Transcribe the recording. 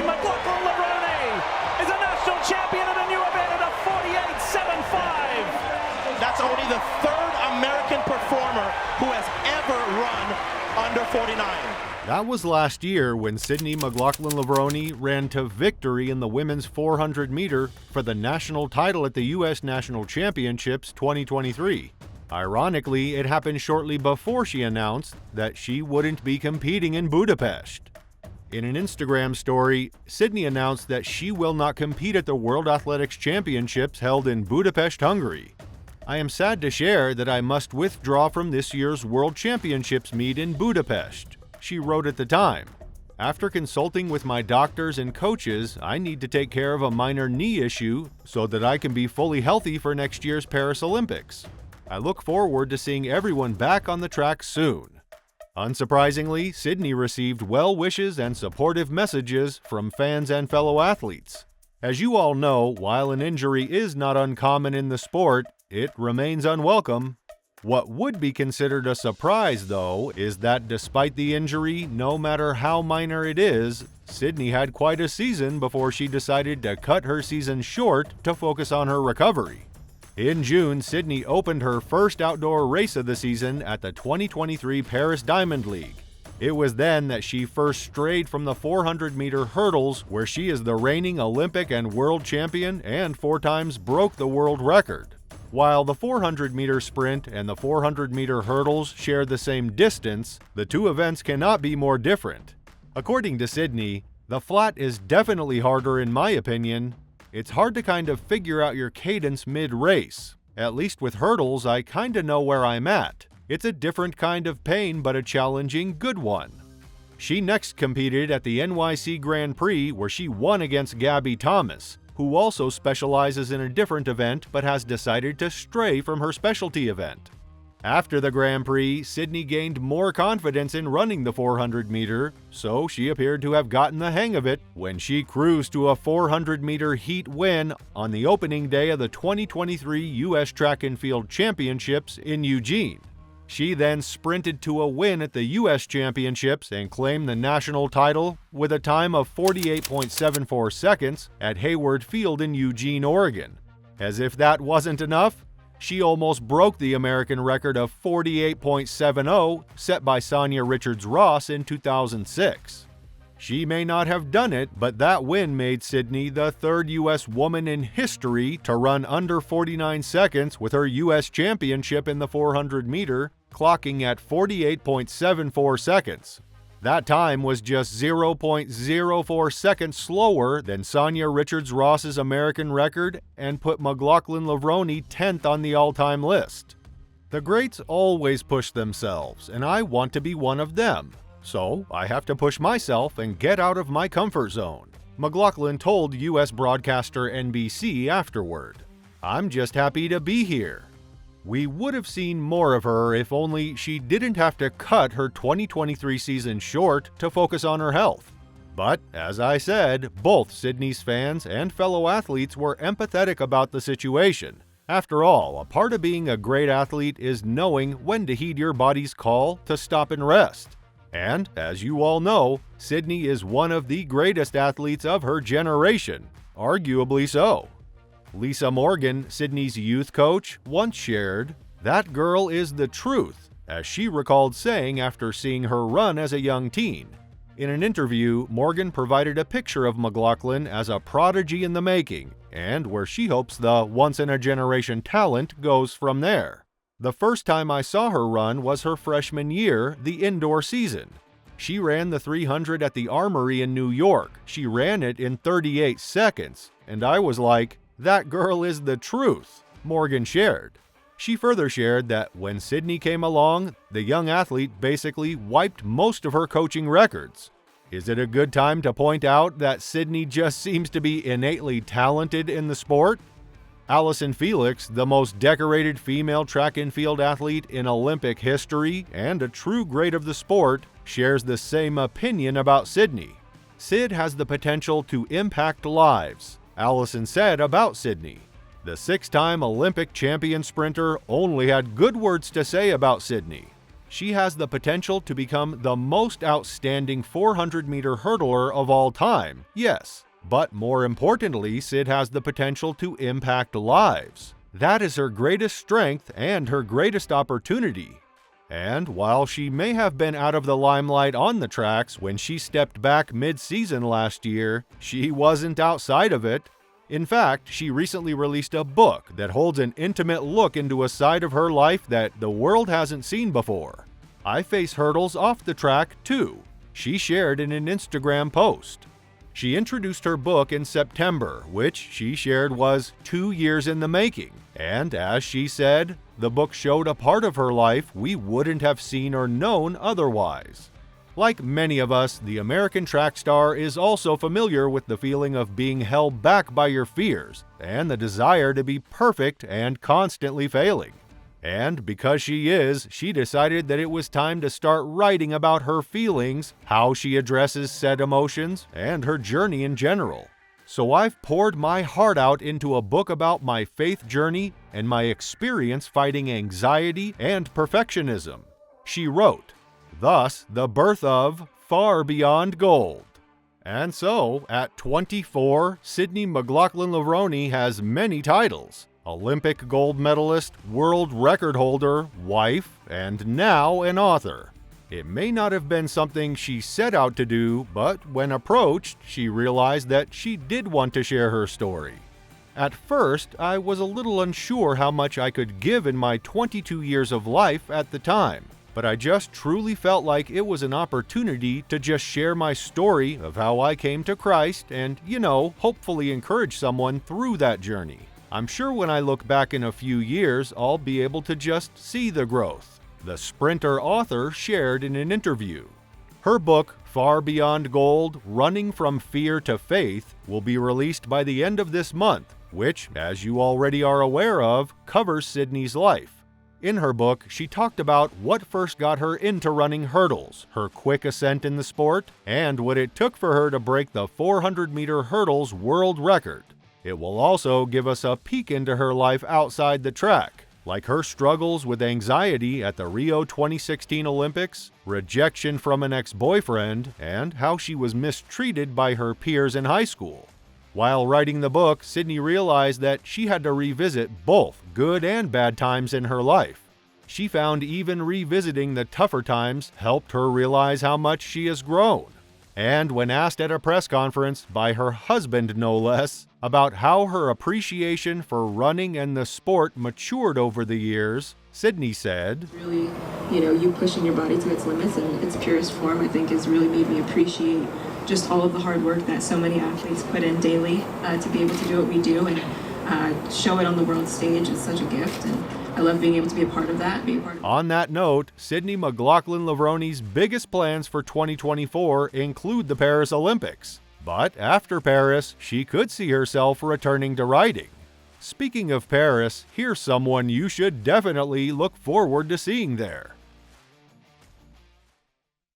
McLaughlin is a national champion at a new event at a 48.75. That's only the third American performer who has ever run under 49. That was last year when Sydney McLaughlin ran to victory in the women's 400 meter for the national title at the U.S. National Championships 2023. Ironically, it happened shortly before she announced that she wouldn't be competing in Budapest. In an Instagram story, Sydney announced that she will not compete at the World Athletics Championships held in Budapest, Hungary. I am sad to share that I must withdraw from this year's World Championships meet in Budapest, she wrote at the time. After consulting with my doctors and coaches, I need to take care of a minor knee issue so that I can be fully healthy for next year's Paris Olympics. I look forward to seeing everyone back on the track soon. Unsurprisingly, Sydney received well wishes and supportive messages from fans and fellow athletes. As you all know, while an injury is not uncommon in the sport, it remains unwelcome. What would be considered a surprise, though, is that despite the injury, no matter how minor it is, Sydney had quite a season before she decided to cut her season short to focus on her recovery. In June, Sydney opened her first outdoor race of the season at the 2023 Paris Diamond League. It was then that she first strayed from the 400-meter hurdles, where she is the reigning Olympic and world champion and 4 times broke the world record. While the 400-meter sprint and the 400-meter hurdles share the same distance, the two events cannot be more different. According to Sydney, the flat is definitely harder in my opinion. It's hard to kind of figure out your cadence mid-race. At least with hurdles, I kinda know where I'm at. It's a different kind of pain, but a challenging, good one. She next competed at the NYC Grand Prix, where she won against Gabby Thomas, who also specializes in a different event but has decided to stray from her specialty event. After the Grand Prix, Sydney gained more confidence in running the 400-meter, so she appeared to have gotten the hang of it when she cruised to a 400-meter heat win on the opening day of the 2023 U.S. Track and Field Championships in Eugene. She then sprinted to a win at the U.S. Championships and claimed the national title with a time of 48.74 seconds at Hayward Field in Eugene, Oregon. As if that wasn't enough, she almost broke the American record of 48.70 set by Sanya Richards-Ross in 2006. She may not have done it, but that win made Sydney the third U.S. woman in history to run under 49 seconds with her U.S. championship in the 400-meter, clocking at 48.74 seconds. That time was just 0.04 seconds slower than Sanya Richards-Ross's American record and put McLaughlin 10th on the all-time list. The greats always push themselves, and I want to be one of them. So I have to push myself and get out of my comfort zone, McLaughlin told U.S. broadcaster NBC afterward. I'm just happy to be here. We would have seen more of her if only she didn't have to cut her 2023 season short to focus on her health. But, as I said, both Sydney's fans and fellow athletes were empathetic about the situation. After all, a part of being a great athlete is knowing when to heed your body's call to stop and rest. And, as you all know, Sydney is one of the greatest athletes of her generation, arguably so. Lisa Morgan, Sydney's youth coach, once shared, "That girl is the truth," as she recalled saying after seeing her run as a young teen. In an interview, Morgan provided a picture of McLaughlin as a prodigy in the making, and where she hopes the once-in-a-generation talent goes from there. The first time I saw her run was her freshman year, the indoor season. She ran the 300 at the Armory in New York. She ran it in 38 seconds, and I was like, "That girl is the truth," Morgan shared. She further shared that when Sydney came along, the young athlete basically wiped most of her coaching records. Is it a good time to point out that Sydney just seems to be innately talented in the sport? Allison Felix, the most decorated female track and field athlete in Olympic history and a true great of the sport, shares the same opinion about Sydney. "Sid has the potential to impact lives," Allison said about Sydney. The 6-time Olympic champion sprinter only had good words to say about Sydney. She has the potential to become the most outstanding 400-meter hurdler of all time, yes. But more importantly, Sid has the potential to impact lives. That is her greatest strength and her greatest opportunity. And while she may have been out of the limelight on the tracks when she stepped back mid-season last year, she wasn't outside of it. In fact, she recently released a book that holds an intimate look into a side of her life that the world hasn't seen before. "I face hurdles off the track too," she shared in an Instagram post. She introduced her book in September, which she shared was 2 years in the making. And as she said, the book showed a part of her life we wouldn't have seen or known otherwise. Like many of us, the American track star is also familiar with the feeling of being held back by your fears and the desire to be perfect and constantly failing. And because she decided that it was time to start writing about her feelings, how she addresses said emotions, and her journey in general. So I've poured my heart out into a book about my faith journey and my experience fighting anxiety and perfectionism. She wrote, thus the birth of Far Beyond Gold. And so, at 24, Sydney McLaughlin-Levrone has many titles. Olympic gold medalist, world record holder, wife, and now an author. It may not have been something she set out to do, but when approached, she realized that she did want to share her story. At first, I was a little unsure how much I could give in my 22 years of life at the time, but I just truly felt like it was an opportunity to just share my story of how I came to Christ and, hopefully encourage someone through that journey. I'm sure when I look back in a few years, I'll be able to just see the growth. The sprinter author shared in an interview. Her book, Far Beyond Gold, Running from Fear to Faith, will be released by the end of this month, which, as you already are aware of, covers Sydney's life. In her book, she talked about what first got her into running hurdles, her quick ascent in the sport, and what it took for her to break the 400-meter hurdles world record. It will also give us a peek into her life outside the track, like her struggles with anxiety at the Rio 2016 Olympics, rejection from an ex-boyfriend, and how she was mistreated by her peers in high school. While writing the book, Sydney realized that she had to revisit both good and bad times in her life. She found even revisiting the tougher times helped her realize how much she has grown. And when asked at a press conference, by her husband no less, about how her appreciation for running and the sport matured over the years, Sydney said, Really, you pushing your body to its limits in its purest form, I think has really made me appreciate just all of the hard work that so many athletes put in daily to be able to do what we do and show it on the world stage is such a gift. And I love being able to be a part of that. On that note, Sydney McLaughlin-Levrone's biggest plans for 2024 include the Paris Olympics. But after Paris, she could see herself returning to riding. Speaking of Paris, here's someone you should definitely look forward to seeing there.